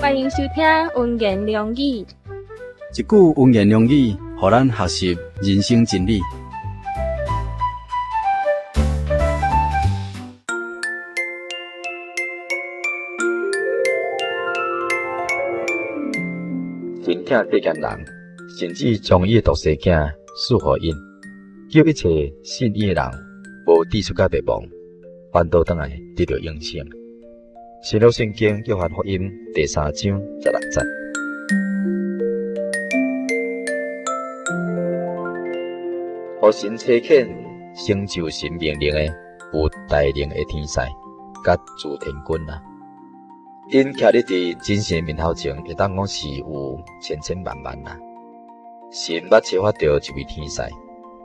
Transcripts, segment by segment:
欢迎收听文言良语。一句文言良语，互咱学习人生真理。真疼世间人，甚至将伊的毒世囝赐予因，叫一切信伊的人无抵触甲灭亡，反倒转来得到永生。新约圣经约翰福音第3章16节。互神差遣成就神命令的有大能的天使，甲诸天军啊！因徛咧伫真神的面头前，会当讲是有千千万万啊！神捌启发到一位天使，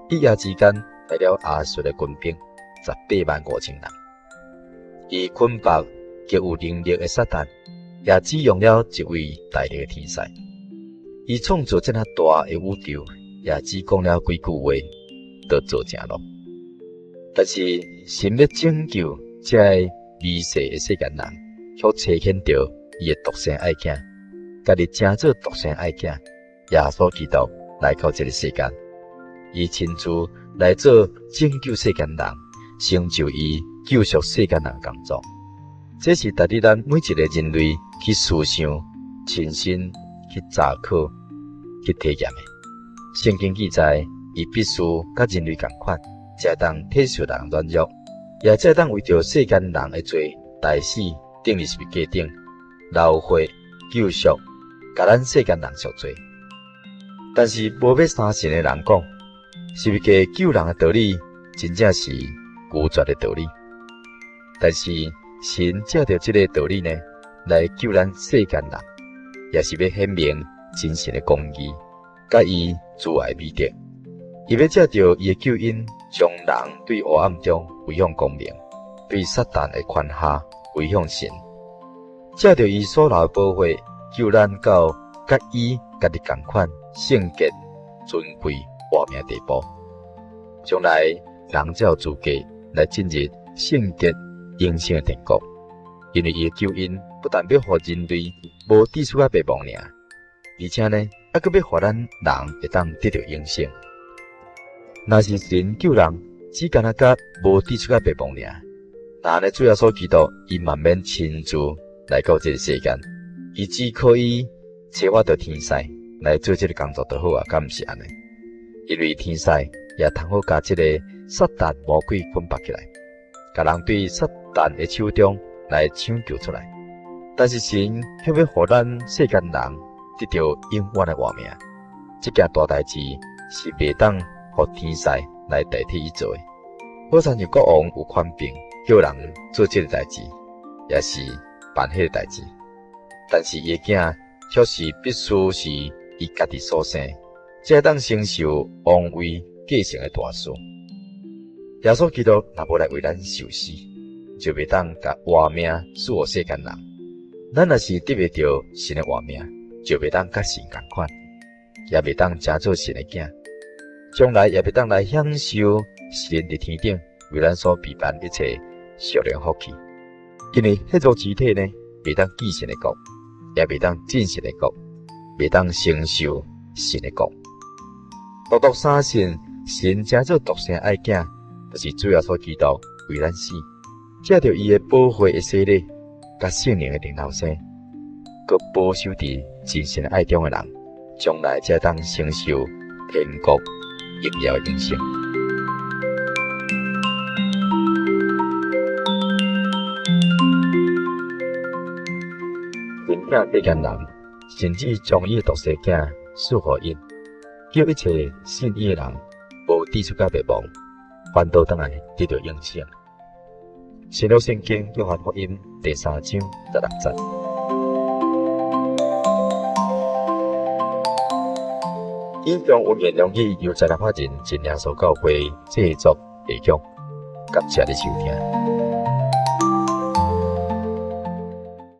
一夜之间来了亚述的军兵185000人，伊捆绑极有能力的撒旦，也只用了一位大力的天使。伊创造这么大的宇宙，也只讲了几句话，就做成咯。但是神要拯救这微细的世间人，却差遣到伊的独生爱子，家己成做独生爱子耶稣基督来到这个世间，伊亲自来做拯救世间人，成就伊救赎世间人的工作。这是值得咱每一个人类去思想、亲身去查考、去体验的。圣经记载，伊必须甲人类同款，才当体恤人软弱，也才当为着世间人的罪大死，定立十字架顶，流血救赎，甲咱世间人赎罪。但是无要相信的人讲，十字架救人的道理，真正是愚拙的道理。但是神借着这个道理呢，来救咱世间人，也是要显明真神的公义，甲伊自爱美德。伊要借着伊的救恩，将人对黑暗中归向光明，对撒旦的权下归向神。借着伊所留的保护，救咱到甲伊家己同款圣洁、尊贵、活命地步。将来人才有资格来进入圣洁永生的天国，因为伊的救恩不但要互人类无抵触啊灭亡尔，而且呢，还佫要互咱人会当得到永生。若是神救人，只干那甲无抵触啊灭亡尔，那呢，主耶稣基督伊慢慢亲自来到这个世间，伊只可以找我到天使来做这个工作就好啊，敢毋是安尼？因为天使也通好甲这个撒旦魔鬼捆绑起来，甲人对撒旦的手中来抢救出来。但是神却要互咱世间人得到永远的活命，这件大代志是袂当互天使来代替伊做的。好像是国王有权柄叫人做这个代志，也是办迄个代志，但是伊的囝却是必须是伊家己所生，才当承受王位继承的大事。耶稣基督若无来为咱受死，就袂当甲活命赐予世间人。咱若是得袂到神的活命，就袂当甲神同款，也袂当成做神的囝，将来也袂当来享受神伫天顶为咱所备办一切属灵福气。因为迄种肢体呢，袂当见神的国，也袂当进神的国，袂当承受神的国。独独相信神成做独生爱子，就是主耶稣基督为咱死，借着伊的宝血的洗礼，甲圣灵的灵头生，佮保守伫真神的爱中的人，将来才当承受天国荣耀的永生。真疼世间人，甚至将伊的独生囝赐予因，叫一切信伊的人无抵触甲灭亡，反倒转来得到永生。新约圣经约翰福音第3章16节。以上文言良语由在南华人真耶稣教会制作提供，感谢你收听。